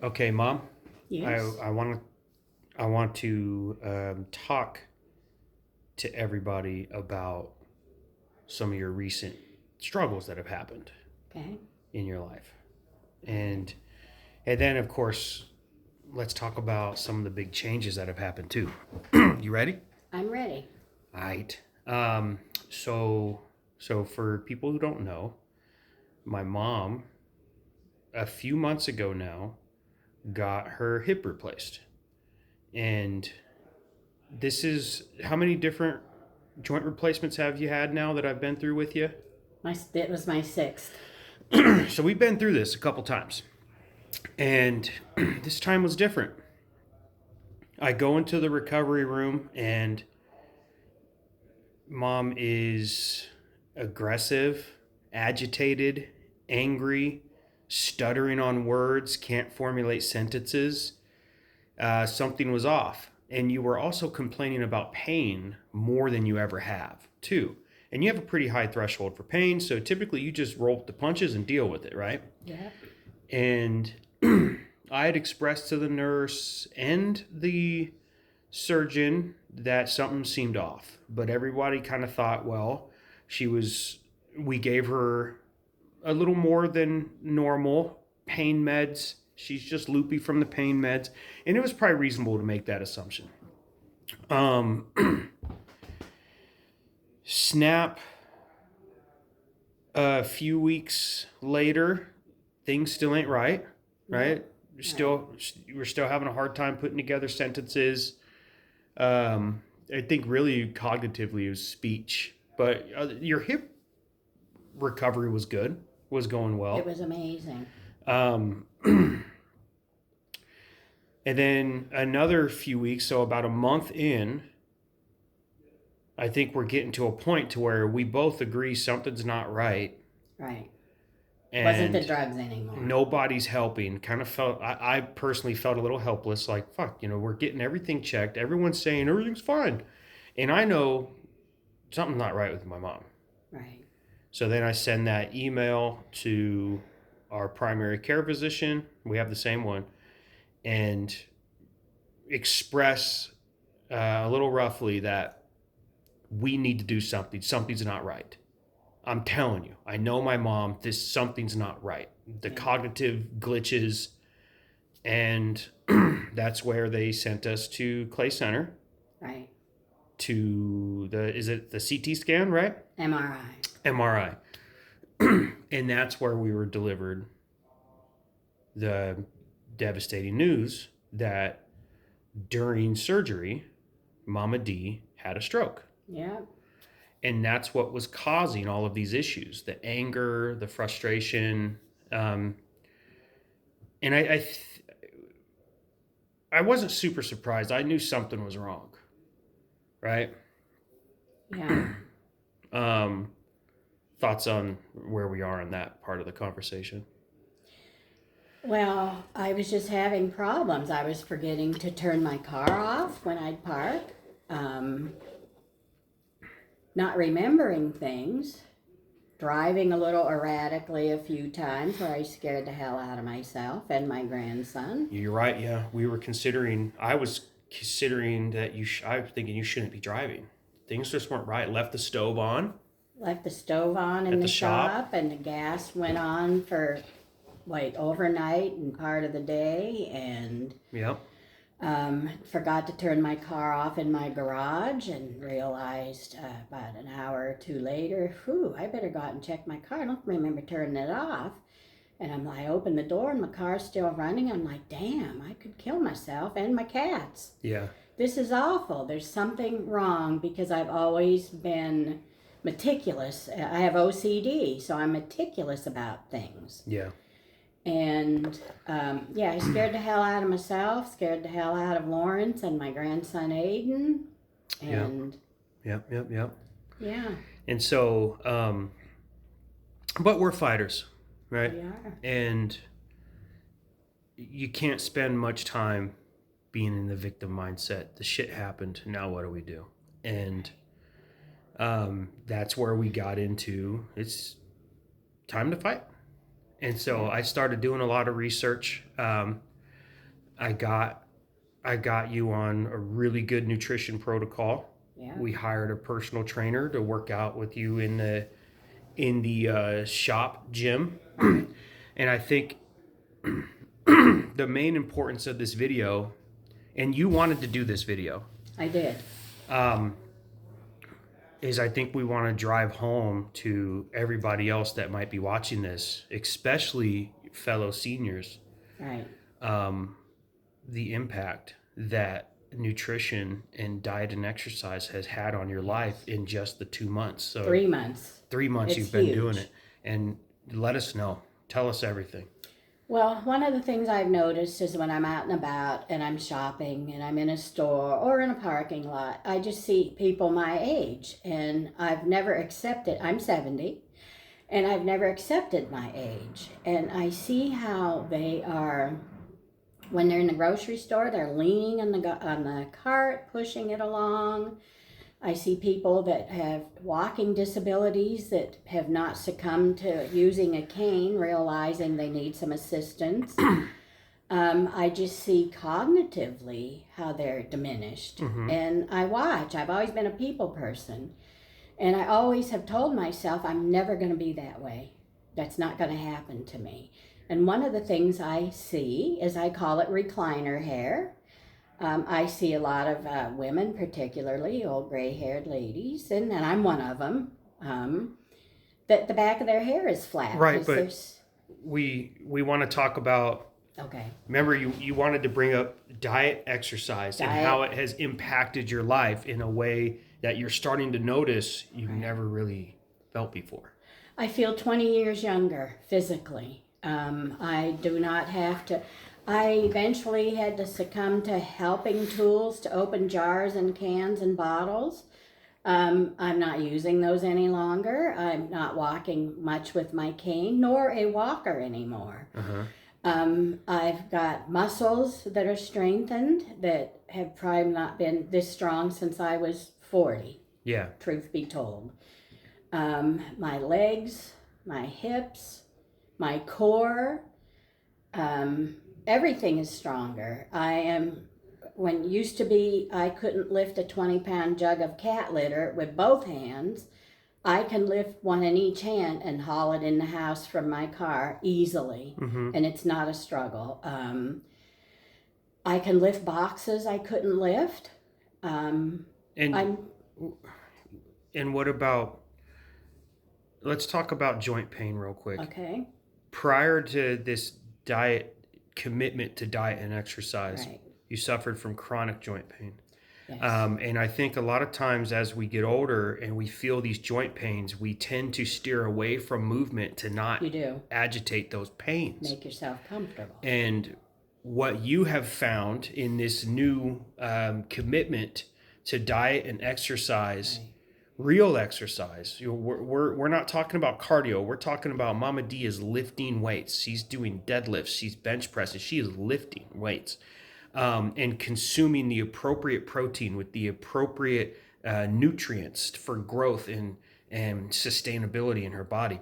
Okay, Mom. I Yes. I want I want to talk to everybody about some of your recent struggles that have happened Okay. in your life, and and then of course let's talk about some of the big changes that have happened too. You ready? I'm ready. All right. Um, so so for people who don't know, my mom a few months ago now got her hip replaced, and this is how many different joint replacements have you had now that I've been through with you? It was my sixth. So we've been through this a couple times, and this time was different. I go into the recovery room, and mom is aggressive, agitated, angry, stuttering on words, can't formulate sentences. Something was off. And you were also complaining about pain more than you ever have, too. And you have a pretty high threshold for pain, so typically you just roll with the punches and deal with it, right? Yep. And I had expressed to the nurse and the surgeon that something seemed off, but everybody kind of thought, well, she was, we gave her a little more than normal pain meds. She's just loopy from the pain meds. And it was probably reasonable to make that assumption. Snap, a few weeks later, things still ain't right, Nope. right? Right. We're still having a hard time putting together sentences. Um, I think really cognitively it was speech, but your hip recovery was good, was going It well. was amazing. Um, and then another few weeks, so about a month in, I think we're getting to a point to where we both agree something's not right, Right. Wasn't the and drugs anymore. nobody's helping. Kind of felt, I personally felt a little helpless, like, fuck, we're getting everything checked. Everyone's saying everything's fine. And I know something's not right with my mom. Right. So then I send that email to our primary care physician. We have the same one, and express a little roughly that we need to do something. Something's not right. I'm telling you, I know my mom. This something's not right. The Yeah. cognitive glitches, and that's where they sent us to Clay Center Right. to the is it the CT scan, right? MRI. MRI, and that's where we were delivered the devastating news that during surgery, Mama D had a stroke. Yep. And that's what was causing all of these issues, the anger, the frustration. Um, and I wasn't super surprised. I knew something was wrong, right? Yeah. Um, Thoughts on where we are in that part of the conversation? Well, I was just having problems. I was forgetting to turn my car off when I'd park. Um, Not remembering things. Driving a little erratically a few times where I scared the hell out of myself and my grandson. You're right. Yeah, we were considering. I was considering that I was thinking you shouldn't be driving. Things just weren't right. Left the stove on Left the stove on in at the the shop. shop and the gas went on for overnight and part of the day, and Yep. forgot to turn my car off in my garage and realized about an hour or two later, whew, I better go out and check my car. I don't remember turning it off. And I opened the door and my car's still running. I'm like, damn, I could kill myself and my cats. Yeah. This is awful. There's something wrong because I've always been meticulous. I have OCD, so I'm meticulous about things. Yeah. And yeah, I scared the hell out of myself, scared the hell out of Lawrence and my grandson Aiden. Yep. And Yep. Yep. Yep. yeah, And so, but we're fighters, right? we are. And you can't spend much time being in the victim mindset. The shit happened. Now what do we do? And that's where we got into it's time to fight. And so Yeah. I started doing a lot of research. I got you on a really good nutrition protocol. Yeah. We hired a personal trainer to work out with you in the shop gym. And I think the main importance of this video, and you wanted to do this video, I did. is I think we want to drive home to everybody else that might be watching this, especially fellow seniors, Right. the impact that nutrition and diet and exercise has had on your life in just the 2 months. So 3 months. 3 months It's you've been doing huge. it, and let us know. Tell us everything. Well, one of the things I've noticed is when I'm out and about and I'm shopping and I'm in a store or in a parking lot, I just see people my age. And I've never accepted, I'm 70, and I've never accepted my age. And I see how they are, when they're in the grocery store, they're leaning on the cart, pushing it along. I see people that have walking disabilities that have not succumbed to using a cane, realizing they need some assistance. I just see cognitively how they're diminished. And I watch. I've always been a people person. And I always have told myself I'm never going to be that way. That's not going to happen to me. And one of the things I see is I call it recliner hair. I see a lot of women, particularly old gray-haired ladies, and I'm one of them, that the back of their hair is flat. Right, but there's... we want to talk about, Okay. remember you wanted to bring up diet, exercise, and how it has impacted your life in a way that you're starting to notice you've never really felt before. I feel 20 years younger physically. I do not have to... I eventually had to succumb to helping tools to open jars and cans and bottles. I'm not using those any longer. I'm not walking much with my cane, nor a walker anymore. I've got muscles that are strengthened that have probably not been this strong since I was 40. Yeah. Truth be told. My legs, my hips, my core, everything is stronger. When it used to be I couldn't lift a 20-pound jug of cat litter with both hands, I can lift one in each hand and haul it in the house from my car easily, and it's not a struggle. I can lift boxes I couldn't lift. And what about, let's talk about joint pain real quick. Okay. Prior to this commitment to diet and exercise, Right. you suffered from chronic joint pain. Yes. And I think a lot of times as we get older and we feel these joint pains, we tend to steer away from movement to not You do. agitate those pains. Make yourself comfortable. And what you have found in this new commitment to diet and exercise, real exercise, we're not talking about cardio. We're talking about Mama D is lifting weights. She's doing deadlifts. She's bench pressing. She is lifting weights. And consuming the appropriate protein with the appropriate nutrients for growth and sustainability in her body.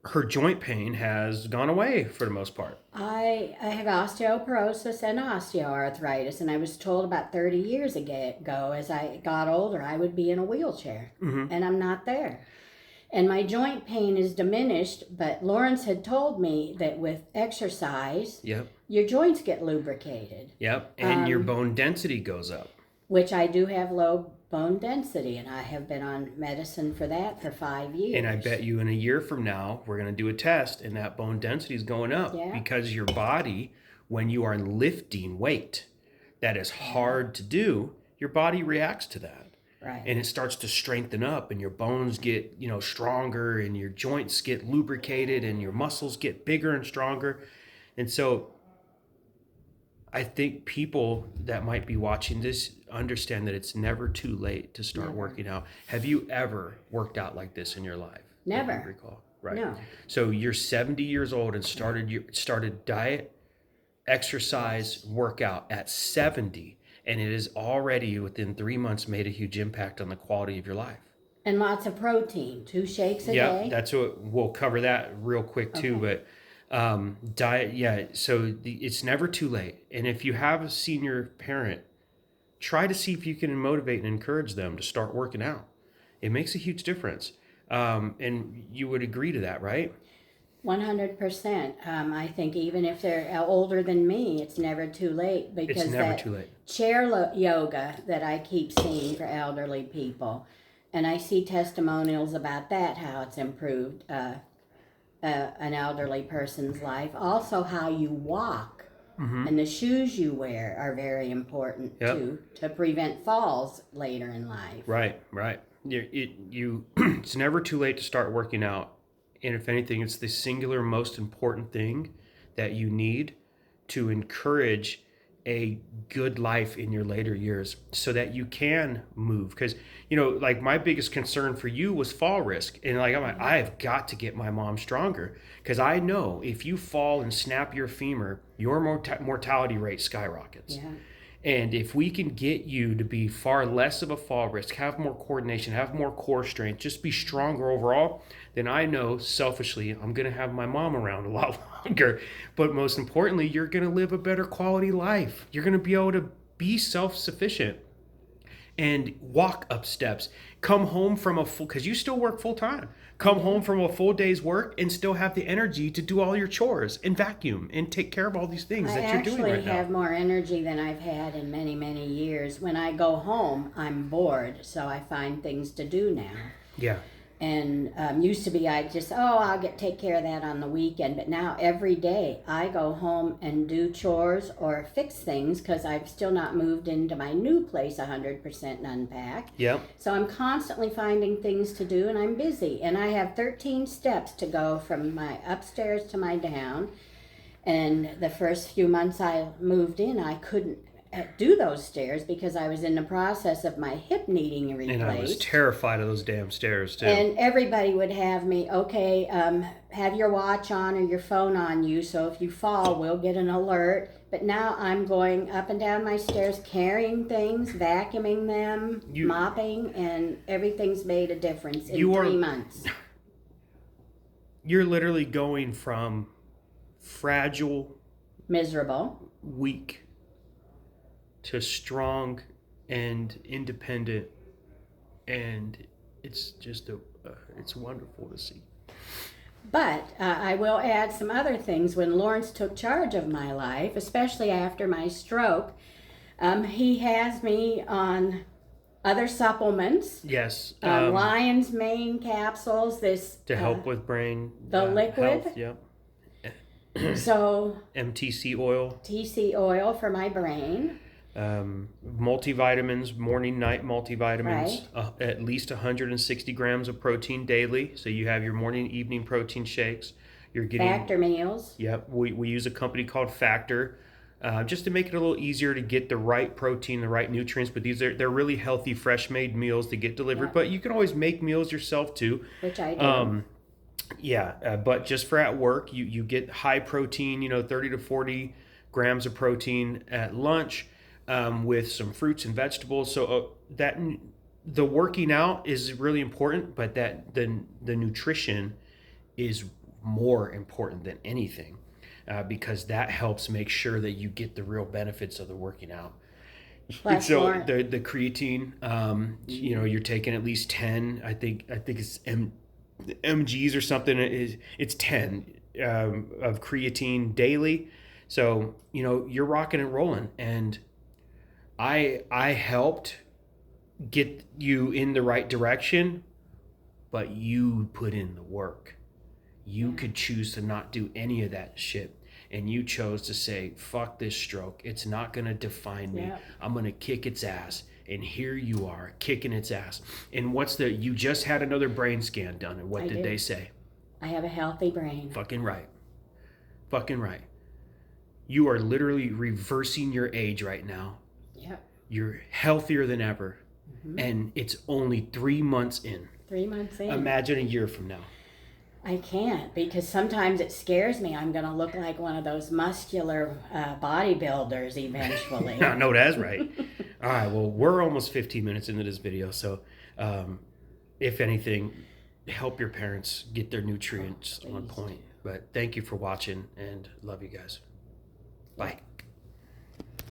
Her joint pain has gone away for the most part. I have osteoporosis and osteoarthritis, and I was told about 30 years ago as I got older I would be in a wheelchair, and I'm not there. And my joint pain is diminished, but Lawrence had told me that with exercise, your joints get lubricated. And your bone density goes up. Which I do have low bone density, and I have been on medicine for that for 5 years. And I bet you in a year from now, we're going to do a test, and that bone density is going up because your body, when you are lifting weight that is hard to do, your body reacts to that. Right. And it starts to strengthen up, and your bones get, stronger, and your joints get lubricated, and your muscles get bigger and stronger. And so I think people that might be watching this understand that it's never too late to start working out. Have you ever worked out like this in your life? Never. That you recall? Right. No. So you're 70 years old and started diet, exercise, workout at 70. And it has already, within 3 months, made a huge impact on the quality of your life. And lots of protein, 2 shakes a day. Yeah, that's what we'll cover that real quick too. But Diet, yeah. So it's never too late. And if you have a senior parent, try to see if you can motivate and encourage them to start working out. It makes a huge difference. And you would agree to that, right? 100%. I think even if they're older than me, it's never too late It's because never that too late. yoga that I keep seeing for elderly people, and I see testimonials about that, how it's improved an elderly person's life. Also, how you walk Mm-hmm. and the shoes you wear are very important Yep. too, to prevent falls later in life. Right, right. It's never too late to start working out. And if anything, it's the singular most important thing that you need to encourage a good life in your later years so that you can move. Because, like my biggest concern for you was fall risk. And like, I'm like, I've got to get my mom stronger because I know if you fall and snap your femur, your mortality rate skyrockets. Yeah. And if we can get you to be far less of a fall risk, have more coordination, have more core strength, just be stronger overall, then I know selfishly I'm going to have my mom around a lot longer. But most importantly, you're going to live a better quality life. You're going to be able to be self-sufficient and walk up steps. Come home from because you still work full time. Come home from a full day's work and still have the energy to do all your chores and vacuum and take care of all these things I that you're doing actually right have now. more energy than I've had in many, many years. When I go home, I'm bored, so I find things to do now. Yeah. And used to be I'd just, I'll take care of that on the weekend. But now every day I go home and do chores or fix things because I've still not moved into my new place 100% and unpacked. Yep. So I'm constantly finding things to do and I'm busy. And I have 13 steps to go from my upstairs to my down. And the first few months I moved in, I couldn't do those stairs because I was in the process of my hip needing replaced. And I was terrified of those damn stairs too. And everybody would have me, okay, have your watch on or your phone on you, so if you fall, we'll get an alert. But now I'm going up and down my stairs, carrying things, vacuuming them, mopping, and everything's made a difference in 3 months. You're literally going from fragile, miserable, weak, to strong and independent, and it's just it's wonderful to see. But I will add some other things. When Lawrence took charge of my life, especially after my stroke, he has me on other supplements. Yes. Lion's Mane capsules. This to help with brain. The liquid. Health, yep. So MTC oil. TC oil for my brain. Multivitamins, morning, night multivitamins, right. At least 160 grams of protein daily. So you have your morning, evening protein shakes. You're getting Factor meals. Yep, we use a company called Factor, just to make it a little easier to get the right protein, the right nutrients. But they're really healthy, fresh made meals that get delivered. Yep. But you can always make meals yourself too. Which I do. But just for at work, you get high protein, 30 to 40 grams of protein at lunch. With some fruits and vegetables, so that the working out is really important, but that the nutrition is more important than anything, because that helps make sure that you get the real benefits of the working out. Plus so more. the creatine, you're taking at least 10. I think it's mgs or something. It's 10 of creatine daily. So you're rocking and rolling, and I helped get you in the right direction, but you put in the work. You could choose to not do any of that shit, and you chose to say, fuck this stroke. It's not going to define me. Yeah. I'm going to kick its ass. And here you are, kicking its ass. And you just had another brain scan done, and what did they say? I have a healthy brain. Fucking right. You are literally reversing your age right now. Yep. You're healthier than ever. Mm-hmm. And it's only 3 months in. 3 months in. Imagine a year from now. I can't, because sometimes it scares me. I'm going to look like one of those muscular bodybuilders eventually. No, that's right. All right, well, we're almost 15 minutes into this video. So if anything, help your parents get their nutrients on point. But thank you for watching and love you guys. Bye.